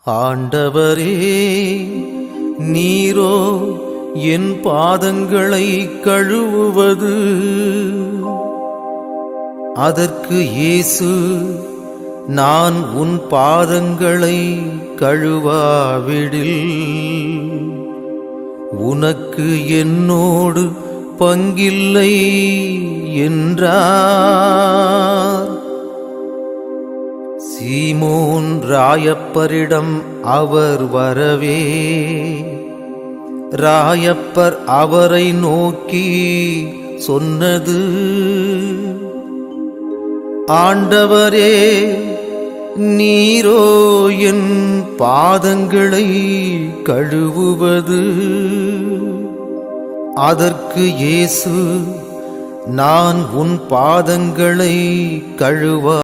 ஆண்டவரே, நீரோ என் பாதங்களை கழுவுவது. அதற்கு இயேசு, நான் உன் பாதங்களை கழுவாவிடில் உனக்கு என்னோடு பங்கில்லை என்றார். சீமோன் ராயப்பரிடம் அவர் வரவே, ராயப்பர் அவரை நோக்கி சொன்னது, ஆண்டவரே, நீரோ என் பாதங்களை கழுவுவது. அதற்கு இயேசு, நான் உன் பாதங்களை கழுவ